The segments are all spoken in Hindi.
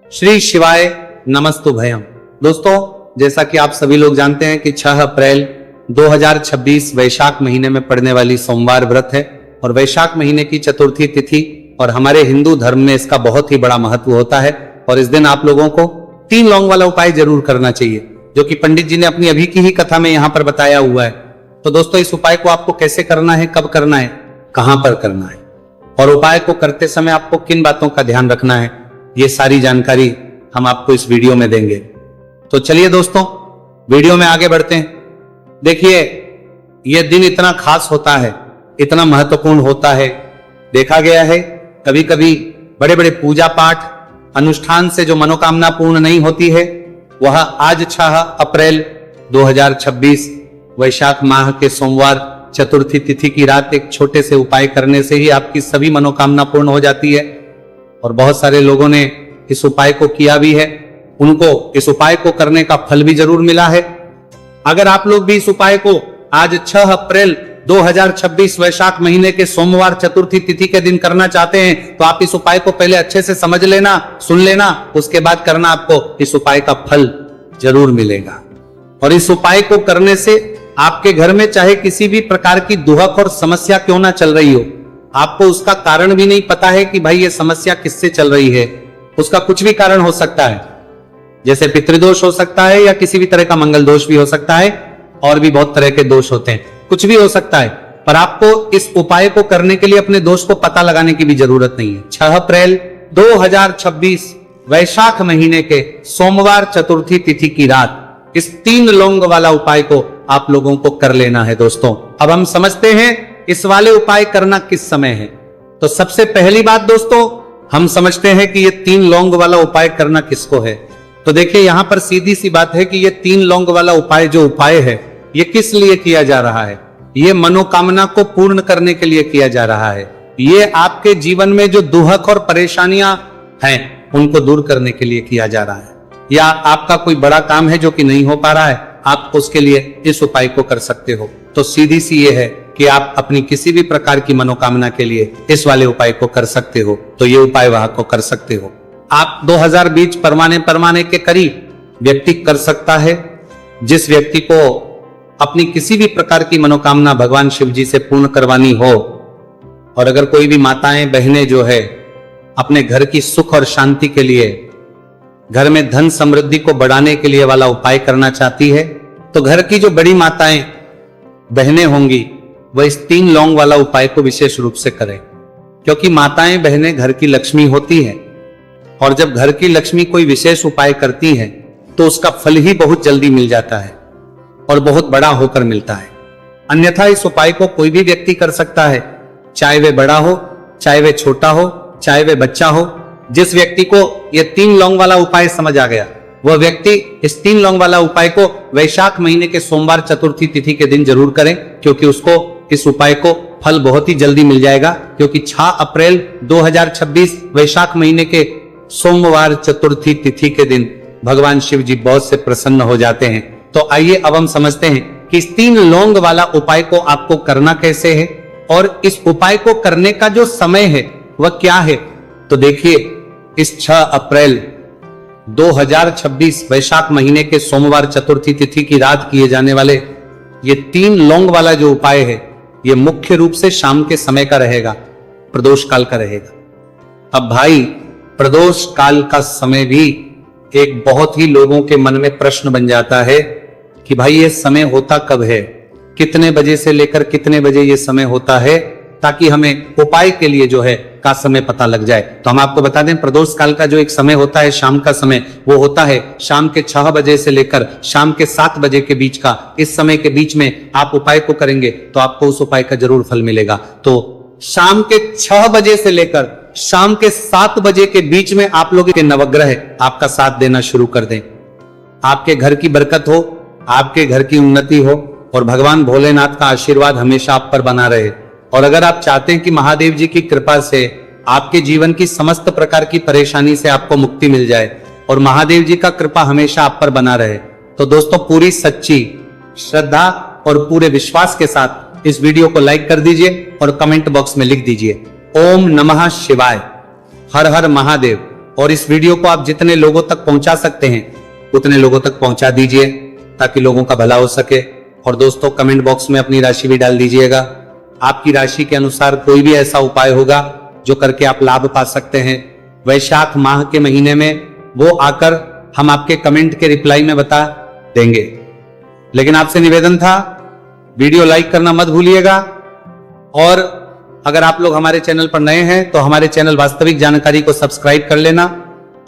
श्री शिवाय नमस्तु भयम। दोस्तों, जैसा कि आप सभी लोग जानते हैं कि 6 अप्रैल 2026 वैशाख महीने में पड़ने वाली सोमवार व्रत है और वैशाख महीने की चतुर्थी तिथि और हमारे हिंदू धर्म में इसका बहुत ही बड़ा महत्व होता है। और इस दिन आप लोगों को 3 लौंग वाला उपाय जरूर करना चाहिए, जो कि पंडित जी ने अपनी अभी की ही कथा में यहाँ पर बताया हुआ है। तो दोस्तों, इस उपाय को आपको कैसे करना है, कब करना है, कहां पर करना है और उपाय को करते समय आपको किन बातों का ध्यान रखना है, ये सारी जानकारी हम आपको इस वीडियो में देंगे। तो चलिए दोस्तों, वीडियो में आगे बढ़ते हैं। देखिए, यह दिन इतना खास होता है, इतना महत्वपूर्ण होता है। देखा गया है कभी कभी बड़े बड़े पूजा पाठ अनुष्ठान से जो मनोकामना पूर्ण नहीं होती है, वह आज 6 अप्रैल 2026 वैशाख माह के सोमवार चतुर्थी तिथि की रात एक छोटे से उपाय करने से ही आपकी सभी मनोकामना पूर्ण हो जाती है। और बहुत सारे लोगों ने इस उपाय को किया भी है, उनको इस उपाय को करने का फल भी जरूर मिला है। अगर आप लोग भी इस उपाय को आज 6 अप्रैल 2026 वैशाख महीने के सोमवार चतुर्थी तिथि के दिन करना चाहते हैं, तो आप इस उपाय को पहले अच्छे से समझ लेना, सुन लेना, उसके बाद करना, आपको इस उपाय का फल जरूर मिलेगा। और इस उपाय को करने से आपके घर में चाहे किसी भी प्रकार की दुहक और समस्या क्यों ना चल रही हो, आपको उसका कारण भी नहीं पता है कि भाई ये समस्या किससे चल रही है, उसका कुछ भी कारण हो सकता है, जैसे पितृदोष हो सकता है या किसी भी तरह का मंगल दोष भी हो सकता है, और भी बहुत तरह के दोष होते हैं, कुछ भी हो सकता है। पर आपको इस उपाय को करने के लिए अपने दोष को पता लगाने की भी जरूरत नहीं है। 6 अप्रैल 2026 वैशाख महीने के सोमवार चतुर्थी तिथि की रात इस 3 लौंग वाला उपाय को आप लोगों को कर लेना है। दोस्तों, अब हम समझते हैं इस वाले उपाय करना किस समय है। तो सबसे पहली बात दोस्तों, हम समझते हैं कि ये 3 लौंग वाला उपाय करना किसको है। तो देखिए, यहां पर सीधी सी बात है कि ये 3 लौंग वाला उपाय जो उपाय है, ये किस लिए किया जा रहा है। ये मनोकामना को पूर्ण करने के लिए किया जा रहा है। ये आपके जीवन में जो दुहक और परेशानियां हैं, उनको दूर करने के लिए किया जा रहा है। या आपका कोई बड़ा काम है जो कि नहीं हो पा रहा है, आप उसके लिए इस उपाय को कर सकते हो। तो सीधी सी ये है कि आप अपनी किसी भी प्रकार की मनोकामना के लिए इस वाले उपाय को कर सकते हो। तो ये उपाय वहां को कर सकते हो। आप 2000 बीज परमाने के करीब व्यक्ति कर सकता है। जिस व्यक्ति को अपनी किसी भी प्रकार की मनोकामना भगवान शिव जी से पूर्ण करवानी हो, और अगर कोई भी माताएं बहनें जो है अपने घर की सुख और शांति के लिए, घर में धन समृद्धि को बढ़ाने के लिए वाला उपाय करना चाहती है, तो घर की जो बड़ी माताएं बहनें होंगी वह इस 3 लौंग वाला उपाय को विशेष रूप से करें। क्योंकि माताएं बहनें घर की लक्ष्मी होती हैं, और जब घर की लक्ष्मी कोई विशेष उपाय करती है तो उसका फल ही बहुत जल्दी मिल जाता है और बहुत बड़ा होकर मिलता है। अन्यथा इस उपाय को कोई भी व्यक्ति कर सकता है, चाहे वे बड़ा हो, चाहे वे छोटा हो, चाहे वे बच्चा हो। जिस व्यक्ति को यह 3 लौंग वाला उपाय समझ आ गया, वह व्यक्ति इस 3 लौंग वाला उपाय को वैशाख महीने के सोमवार चतुर्थी तिथि के दिन जरूर करें, क्योंकि उसको इस उपाय को फल बहुत ही जल्दी मिल जाएगा। क्योंकि 6 अप्रैल 2026 वैशाख महीने के सोमवार चतुर्थी तिथि के दिन भगवान शिव जी बहुत से प्रसन्न हो जाते हैं। तो आइए अब हम समझते हैं कि इस 3 लौंग वाला उपाय को आपको करना कैसे है, और इस उपाय को करने का जो समय है वह क्या है। तो देखिए, इस 6 अप्रैल 2026 वैशाख महीने के सोमवार चतुर्थी तिथि की रात किए जाने वाले ये 3 लौंग वाला जो उपाय है, ये मुख्य रूप से शाम के समय का रहेगा, प्रदोष काल का रहेगा। अब भाई, प्रदोष काल का समय भी एक बहुत ही लोगों के मन में प्रश्न बन जाता है कि भाई ये समय होता कब है, कितने बजे से लेकर कितने बजे ये समय होता है, ताकि हमें उपाय के लिए जो है का समय पता लग जाए। तो हम आपको बता दें, प्रदोष काल का जो एक समय होता है, शाम का समय, वो होता है शाम के 6 बजे से लेकर शाम के 7 बजे के बीच का। इस समय के बीच में आप उपाय को करेंगे तो आपको उस उपाय का जरूर फल मिलेगा। तो शाम के 6 बजे से लेकर शाम के 7 बजे के बीच में आप लोग के नवग्रह आपका साथ देना शुरू कर दें। आपके घर की बरकत हो, आपके घर की उन्नति हो, और भगवान भोलेनाथ का आशीर्वाद हमेशा आप पर बना रहे। और अगर आप चाहते हैं कि महादेव जी की कृपा से आपके जीवन की समस्त प्रकार की परेशानी से आपको मुक्ति मिल जाए और महादेव जी का कृपा हमेशा आप पर बना रहे, तो दोस्तों पूरी सच्ची श्रद्धा और पूरे विश्वास के साथ इस वीडियो को लाइक कर दीजिए और कमेंट बॉक्स में लिख दीजिए ओम नमः शिवाय, हर हर महादेव, और इस वीडियो को आप जितने लोगों तक पहुंचा सकते हैं उतने लोगों तक पहुंचा दीजिए ताकि लोगों का भला हो सके। और दोस्तों कमेंट बॉक्स में अपनी राशि भी डाल दीजिएगा। आपकी राशि के अनुसार कोई भी ऐसा उपाय होगा जो करके आप लाभ पा सकते हैं वैशाख माह के महीने में, वो आकर हम आपके कमेंट के रिप्लाई में बता देंगे। लेकिन आपसे निवेदन था, वीडियो लाइक करना मत भूलिएगा। और अगर आप लोग हमारे चैनल पर नए हैं तो हमारे चैनल वास्तविक जानकारी को सब्सक्राइब कर लेना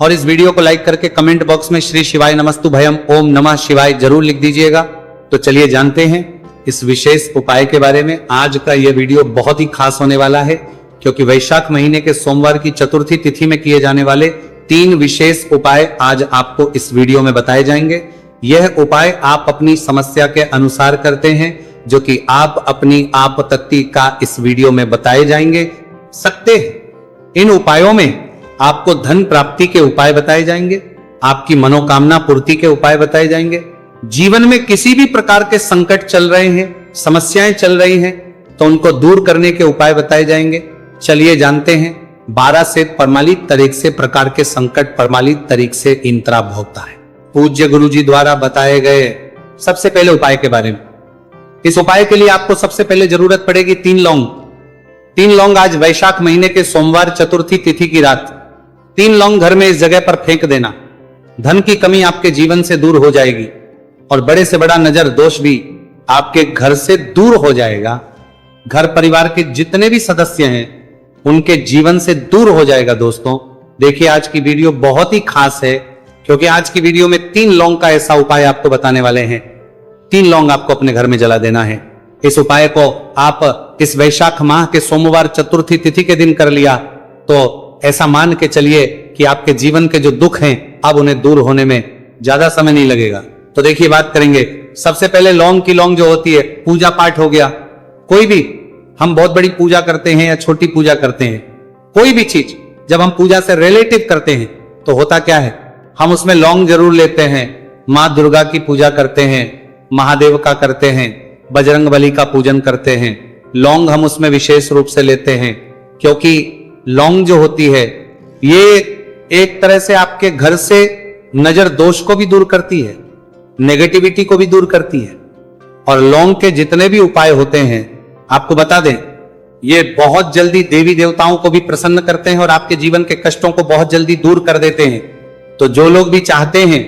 और इस वीडियो को लाइक करके कमेंट बॉक्स में श्री शिवाय नमस्तु भयम ओम नमः शिवाय जरूर लिख दीजिएगा। तो चलिए जानते हैं इस विशेष उपाय के बारे में। आज का यह वीडियो बहुत ही खास होने वाला है क्योंकि वैशाख महीने के सोमवार की चतुर्थी तिथि में किए जाने वाले 3 विशेष उपाय आज आपको इस वीडियो में बताए जाएंगे। यह उपाय आप अपनी समस्या के अनुसार करते हैं जो कि आप अपनी आपत्ति का इस वीडियो में बताए जाएंगे सकते हैं। इन उपायों में आपको धन प्राप्ति के उपाय बताए जाएंगे, आपकी मनोकामना पूर्ति के उपाय बताए जाएंगे। जीवन में किसी भी प्रकार के संकट चल रहे हैं, समस्याएं चल रही हैं तो उनको दूर करने के उपाय बताए जाएंगे। चलिए जानते हैं 12 से प्रमाणित तरीक से प्रकार के संकट प्रमाणित तरीक से इंतरा भोगता है पूज्य गुरु जी द्वारा बताए गए सबसे पहले उपाय के बारे में। इस उपाय के लिए आपको सबसे पहले जरूरत पड़ेगी 3 लौंग। 3 लौंग आज वैशाख महीने के सोमवार चतुर्थी तिथि की रात 3 लौंग घर में इस जगह पर फेंक देना। धन की कमी आपके जीवन से दूर हो जाएगी और बड़े से बड़ा नजर दोष भी आपके घर से दूर हो जाएगा। घर परिवार के जितने भी सदस्य हैं उनके जीवन से दूर हो जाएगा। दोस्तों देखिए आज की वीडियो बहुत ही खास है क्योंकि आज की वीडियो में 3 लौंग का ऐसा उपाय आपको बताने वाले हैं। 3 लौंग आपको अपने घर में जला देना है। इस उपाय को आप इस वैशाख माह के सोमवार चतुर्थी तिथि के दिन कर लिया तो ऐसा मान के चलिए कि आपके जीवन के जो दुख हैं अब उन्हें दूर होने में ज्यादा समय नहीं लगेगा। तो देखिए बात करेंगे सबसे पहले लौंग की लौंग जो होती है, पूजा पाठ हो गया, कोई भी हम बहुत बड़ी पूजा करते हैं या छोटी पूजा करते हैं, कोई भी चीज जब हम पूजा से रिलेटिव करते हैं तो होता क्या है, हम उसमें लौंग जरूर लेते हैं। माँ दुर्गा की पूजा करते हैं, महादेव का करते हैं, बजरंग बली का पूजन करते हैं, लौंग हम उसमें विशेष रूप से लेते हैं क्योंकि लौंग जो होती है ये एक तरह से आपके घर से नजर दोष को भी दूर करती है, नेगेटिविटी को भी दूर करती है। और लौंग के जितने भी उपाय होते हैं आपको बता दें ये बहुत जल्दी देवी देवताओं को भी प्रसन्न करते हैं और आपके जीवन के कष्टों को बहुत जल्दी दूर कर देते हैं। तो जो लोग भी चाहते हैं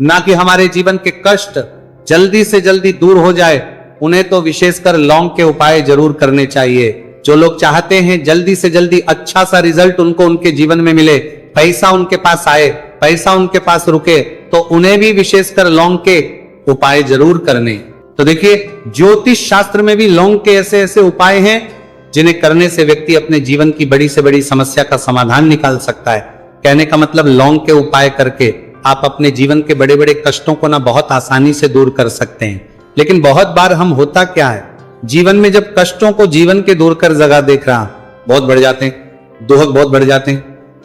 ना कि हमारे जीवन के कष्ट जल्दी से जल्दी दूर हो जाए उन्हें तो विशेषकर लौंग के उपाय जरूर करने चाहिए। जो लोग चाहते हैं जल्दी से जल्दी अच्छा सा रिजल्ट उनको उनके जीवन में मिले, पैसा उनके पास आए, पैसा उनके पास रुके, तो उन्हें भी विशेषकर लौंग के उपाय जरूर करने। तो देखिए ज्योतिष शास्त्र में भी लौंग के ऐसे ऐसे उपाय हैं जिन्हें करने से व्यक्ति अपने जीवन की बड़ी से बड़ी समस्या का समाधान निकाल सकता है। कहने का मतलब लौंग के उपाय करके आप अपने जीवन के बड़े बड़े कष्टों को ना बहुत आसानी से दूर कर सकते हैं। लेकिन बहुत बार हम होता क्या है, जीवन में जब कष्टों को जीवन के दूर कर जगह देख रहा बहुत बढ़ जाते हैं, दुख बहुत बढ़ जाते हैं,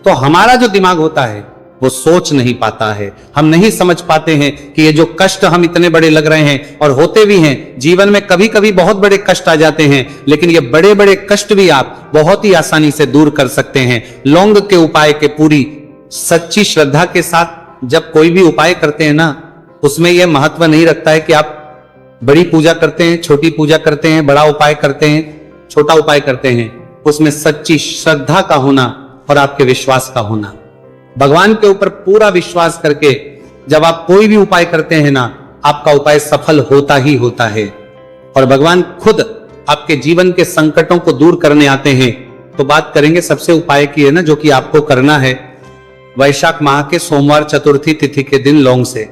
तो हमारा जो दिमाग होता है वो सोच नहीं पाता है। हम नहीं समझ पाते हैं कि ये जो कष्ट हम इतने बड़े लग रहे हैं और होते भी हैं, जीवन में कभी कभी बहुत बड़े कष्ट आ जाते हैं, लेकिन ये बड़े बड़े कष्ट भी आप बहुत ही आसानी से दूर कर सकते हैं लौंग के उपाय के पूरी सच्ची श्रद्धा के साथ। जब कोई भी उपाय करते हैं ना उसमें यह महत्व नहीं रखता है कि आप बड़ी पूजा करते हैं, छोटी पूजा करते हैं, बड़ा उपाय करते हैं, छोटा उपाय करते हैं, उसमें सच्ची श्रद्धा का होना और आपके विश्वास का होना। भगवान के ऊपर पूरा विश्वास करके जब आप कोई भी उपाय करते हैं ना आपका उपाय सफल होता ही होता है और भगवान खुद आपके जीवन के संकटों को दूर करने आते हैं। तो बात करेंगे सबसे उपाय की है ना जो कि आपको करना है वैशाख माह के सोमवार चतुर्थी तिथि के दिन लौंग से।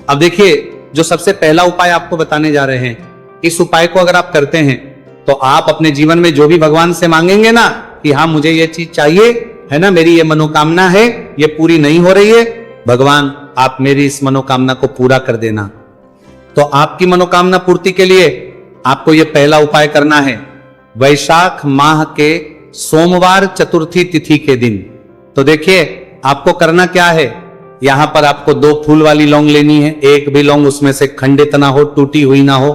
अब देखिए जो सबसे पहला उपाय आपको बताने जा रहे हैं, इस उपाय को अगर आप करते हैं तो आप अपने जीवन में जो भी भगवान से मांगेंगे ना कि हाँ मुझे ये चीज चाहिए है ना, मेरी ये मनोकामना है, ये पूरी नहीं हो रही है, भगवान आप मेरी इस मनोकामना को पूरा कर देना। तो आपकी मनोकामना पूर्ति के लिए आपको ये पहला उपाय करना है वैशाख माह के सोमवार चतुर्थी तिथि के दिन। तो देखिए आपको करना क्या है, यहां पर आपको 2 फूल वाली लौंग लेनी है, एक भी लौंग उसमें से खंडित ना हो, टूटी हुई ना हो।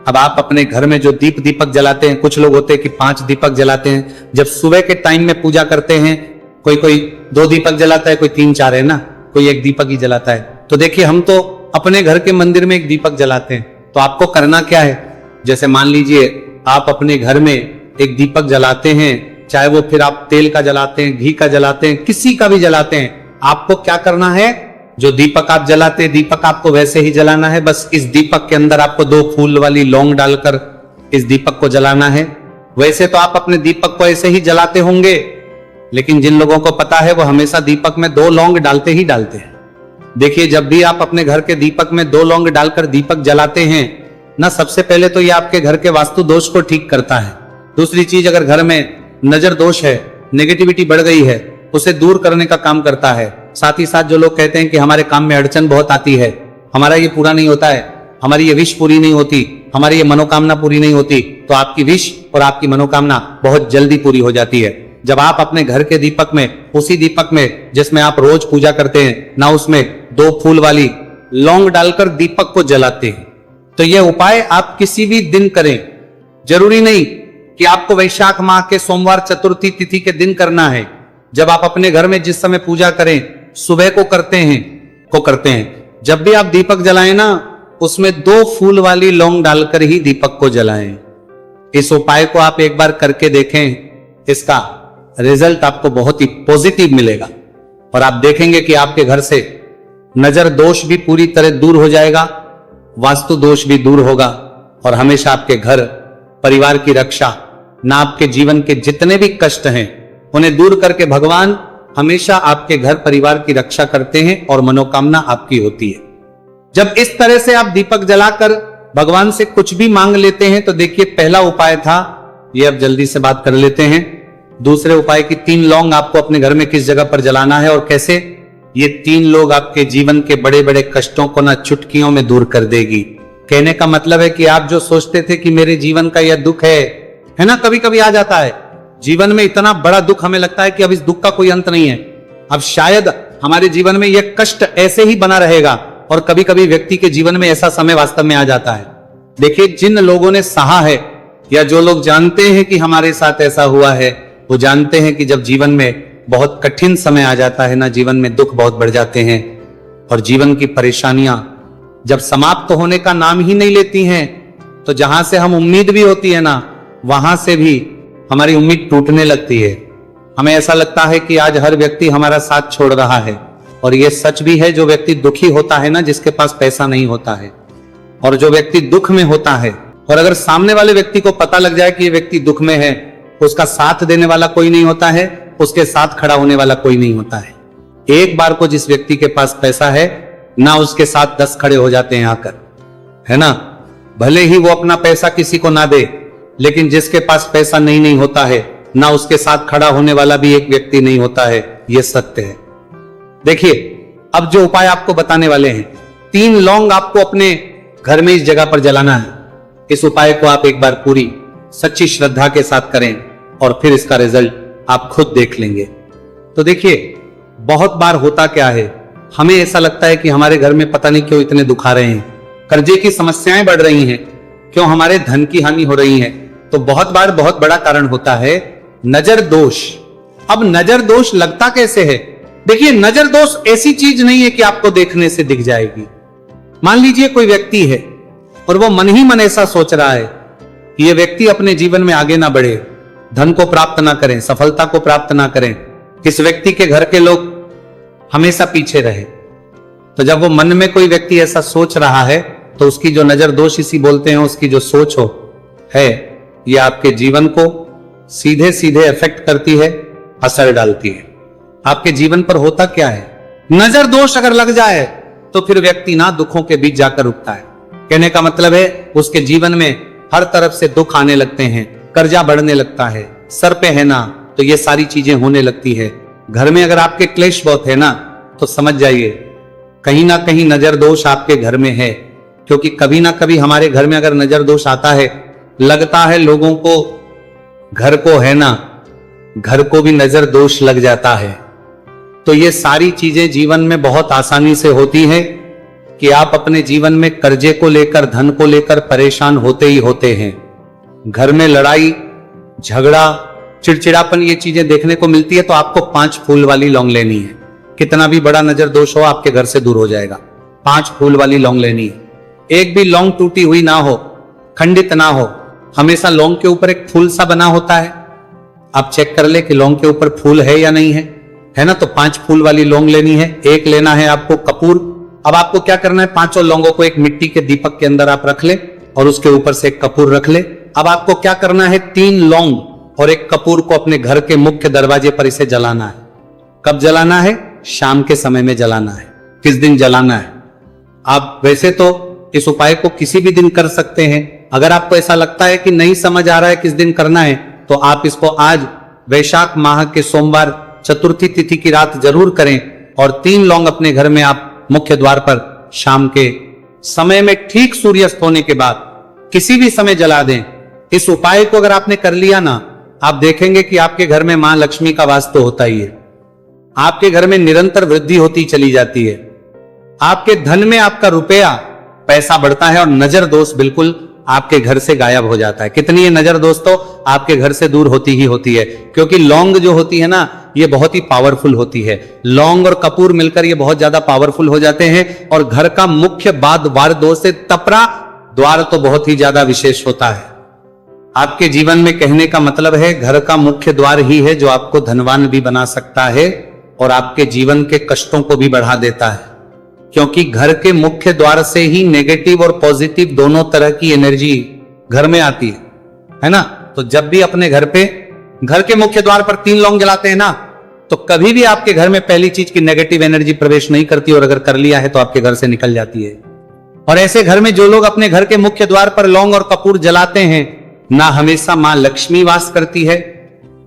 अब आप अपने घर में जो दीपक जलाते हैं, कुछ लोग होते हैं कि 5 दीपक जलाते हैं, जब सुबह के टाइम में पूजा करते हैं कोई कोई 2 दीपक जलाता है, कोई 3-4 है ना, कोई 1 दीपक ही जलाता है। तो देखिए हम तो अपने घर के मंदिर में 1 दीपक जलाते हैं। तो आपको करना क्या है, जैसे मान लीजिए आप अपने घर में 1 दीपक जलाते हैं, चाहे वो फिर आप तेल का जलाते हैं, घी का जलाते हैं, किसी का भी जलाते हैं, आपको क्या करना है, जो दीपक आप जलाते हैं दीपक आपको वैसे ही जलाना है। बस इस दीपक के अंदर आपको 2 फूल वाली लौंग डालकर इस दीपक को जलाना है। वैसे तो आप अपने दीपक को ऐसे ही जलाते होंगे, लेकिन जिन लोगों को पता है वो हमेशा दीपक में 2 लौंग डालते ही डालते हैं। देखिए जब भी आप अपने घर के दीपक में 2 लौंग डालकर दीपक जलाते हैं ना, सबसे पहले तो ये आपके घर के वास्तु दोष को ठीक करता है। दूसरी चीज, अगर घर में नजर दोष है, नेगेटिविटी बढ़ गई है, उसे दूर करने का काम करता है। साथ ही साथ जो लोग कहते हैं कि हमारे काम में अड़चन बहुत आती है, हमारा ये पूरा नहीं होता है, हमारी ये विश पूरी नहीं होती, हमारी ये मनोकामना पूरी नहीं होती, तो आपकी विश और आपकी मनोकामना बहुत जल्दी पूरी हो जाती है। जब आप अपने घर के दीपक में, उसी दीपक में जिसमें आप रोज पूजा करते हैं ना, उसमें 2 फूल वाली लौंग डालकर दीपक को जलाते हैं, तो यह उपाय आप किसी भी दिन करें। जरूरी नहीं कि आपको वैशाख माह के सोमवार चतुर्थी तिथि के दिन करना है। जब आप अपने घर में जिस समय पूजा करें, सुबह को करते हैं, जब भी आप दीपक जलाएं ना, उसमें 2 फूल वाली लौंग डालकर ही दीपक को जलाएं। इस उपाय को आप एक बार करके देखें, इसका रिजल्ट आपको बहुत ही पॉजिटिव मिलेगा और आप देखेंगे कि आपके घर से नजर दोष भी पूरी तरह दूर हो जाएगा, वास्तु दोष भी दूर होगा और हमेशा आपके घर परिवार की रक्षा, ना आपके जीवन के जितने भी कष्ट हैं उन्हें दूर करके भगवान हमेशा आपके घर परिवार की रक्षा करते हैं और मनोकामना आपकी होती है। जब इस तरह से आप दीपक जलाकर भगवान से कुछ भी मांग लेते हैं, तो देखिए पहला उपाय था ये, अब जल्दी से बात कर लेते हैं। दूसरे उपाय की 3 लौंग आपको अपने घर में किस जगह पर जलाना है और कैसे, ये 3 लोग आपके जीवन के बड़े बड़े कष्टों को ना चुटकियों में दूर कर देगी। कहने का मतलब है कि आप जो सोचते थे कि मेरे जीवन का यह दुख है ना, कभी कभी आ जाता है जीवन में इतना बड़ा दुख, हमें लगता है कि अब इस दुख का कोई अंत नहीं है, अब शायद हमारे जीवन में यह कष्ट ऐसे ही बना रहेगा। और कभी कभी व्यक्ति के जीवन में ऐसा समय वास्तव में आ जाता है। देखिए जिन लोगों ने सहा है या जो लोग जानते हैं कि हमारे साथ ऐसा हुआ है, वो जानते हैं कि जब जीवन में बहुत कठिन समय आ जाता है ना, जीवन में दुख बहुत बढ़ जाते हैं और जीवन की परेशानियां जब समाप्त होने का नाम ही नहीं लेती हैं, तो जहां से हम उम्मीद भी होती है ना, वहां से भी हमारी उम्मीद टूटने लगती है। हमें ऐसा लगता है कि आज हर व्यक्ति हमारा साथ छोड़ रहा है, और यह सच भी है। जो व्यक्ति दुखी होता है ना, जिसके पास पैसा नहीं होता है, और जो व्यक्ति दुख में होता है, और अगर सामने वाले व्यक्ति को पता लग जाए कि ये व्यक्ति दुख में है, उसका साथ देने वाला कोई नहीं होता है, उसके साथ खड़ा होने वाला कोई नहीं होता है। एक बार को जिस व्यक्ति के पास पैसा है ना, उसके साथ 10 खड़े हो जाते हैं आकर, है ना। भले ही वो अपना पैसा किसी को ना दे, लेकिन जिसके पास पैसा नहीं होता है ना, उसके साथ खड़ा होने वाला भी एक व्यक्ति नहीं होता है। यह सत्य है। देखिए अब जो उपाय आपको बताने वाले हैं, 3 लौंग आपको अपने घर में इस जगह पर जलाना है। इस उपाय को आप एक बार पूरी सच्ची श्रद्धा के साथ करें और फिर इसका रिजल्ट आप खुद देख लेंगे। तो देखिए बहुत बार होता क्या है, हमें ऐसा लगता है कि हमारे घर में पता नहीं क्यों इतने दुख आ रहे हैं, कर्जे की समस्याएं बढ़ रही हैं, क्यों हमारे धन की हानि हो रही है। तो बहुत बार बहुत बड़ा कारण होता है नजर दोष। अब नजर दोष लगता कैसे है? देखिए नजर दोष ऐसी चीज नहीं है कि आपको देखने से दिख जाएगी। मान लीजिए कोई व्यक्ति है और वो मन ही मन ऐसा सोच रहा है कि ये व्यक्ति अपने जीवन में आगे ना बढ़े, धन को प्राप्त ना करें, सफलता को प्राप्त ना करें, इस व्यक्ति के घर के लोग हमेशा पीछे रहे। तो जब वो मन में कोई व्यक्ति ऐसा सोच रहा है, तो उसकी जो नजर दोष इसी बोलते हैं, उसकी जो सोच हो है, ये आपके जीवन को सीधे सीधे इफेक्ट करती है, असर डालती है। आपके जीवन पर होता क्या है, नजर दोष अगर लग जाए तो फिर व्यक्ति ना दुखों के बीच जाकर रुकता है। कहने का मतलब है उसके जीवन में हर तरफ से दुख आने लगते हैं, कर्जा बढ़ने लगता है, सर पे है ना, तो ये सारी चीजें होने लगती है। घर में अगर आपके क्लेश बहुत है ना, तो समझ जाइए कहीं ना कहीं नजर दोष आपके घर में है। क्योंकि कभी ना कभी हमारे घर में अगर नजर दोष आता है, लगता है लोगों को घर को है ना, घर को भी नजर दोष लग जाता है। तो ये सारी चीजें जीवन में बहुत आसानी से होती हैं कि आप अपने जीवन में कर्जे को लेकर, धन को लेकर परेशान होते ही होते हैं। घर में लड़ाई झगड़ा, चिड़चिड़ापन, ये चीजें देखने को मिलती है, तो आपको 5 फूल वाली लौंग लेनी है। कितना भी बड़ा नजर दोष हो आपके घर से दूर हो जाएगा। 5 फूल वाली लौंग लेनी है। एक भी लौंग टूटी हुई ना हो, खंडित ना हो, हमेशा लौंग के ऊपर एक फूल सा बना होता है। आप चेक कर ले कि लौंग के ऊपर फूल है या नहीं है ना। तो 5 फूल वाली लौंग लेनी है। एक लेना है आपको कपूर। अब आपको क्या करना है, 5 लौंगों को एक मिट्टी के दीपक के अंदर आप रख ले और उसके ऊपर से एक कपूर रख ले। अब आपको क्या करना है, 3 लौंग और एक कपूर को अपने घर के मुख्य दरवाजे पर इसे जलाना है। कब जलाना है? शाम के समय में जलाना है। किस दिन जलाना है? आप वैसे तो इस उपाय को किसी भी दिन कर सकते हैं। अगर आपको ऐसा लगता है कि नहीं समझ आ रहा है किस दिन करना है, तो आप इसको आज वैशाख माह के सोमवार चतुर्थी तिथि की रात जरूर करें और 3 लौंग अपने घर में आप मुख्य द्वार पर शाम के समय में ठीक सूर्यास्त होने के बाद किसी भी समय जला दें। इस उपाय को अगर आपने कर लिया ना, आप देखेंगे कि आपके घर में मां लक्ष्मी का वास तो होता ही है। आपके घर में निरंतर वृद्धि होती चली जाती है। आपके धन में आपका रुपया पैसा बढ़ता है और नजर दोष बिल्कुल आपके घर से गायब हो जाता है। कितनी ये नजर दोस्तों आपके घर से दूर होती ही होती है, क्योंकि लौंग जो होती है ना, ये बहुत ही पावरफुल होती है। लौंग और कपूर मिलकर ये बहुत ज्यादा पावरफुल हो जाते हैं और घर का मुख्य द्वार दोष से तपरा द्वार तो बहुत ही ज्यादा विशेष होता है। आपके जीवन में कहने का मतलब है घर का मुख्य द्वार ही है जो आपको धनवान भी बना सकता है और आपके जीवन के कष्टों को भी बढ़ा देता है, क्योंकि घर के मुख्य द्वार से ही नेगेटिव और पॉजिटिव दोनों तरह की एनर्जी घर में आती है ना। तो जब भी अपने घर के मुख्य द्वार पर 3 लौंग जलाते हैं ना, तो कभी भी आपके घर में पहली चीज की नेगेटिव एनर्जी प्रवेश नहीं करती और अगर कर लिया है तो आपके घर से निकल जाती है। और ऐसे घर में जो लोग अपने घर के मुख्य द्वार पर लौंग और कपूर जलाते हैं ना, हमेशा मां लक्ष्मी वास करती है,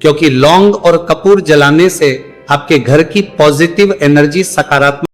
क्योंकि लौंग और कपूर जलाने से आपके घर की पॉजिटिव एनर्जी, सकारात्मक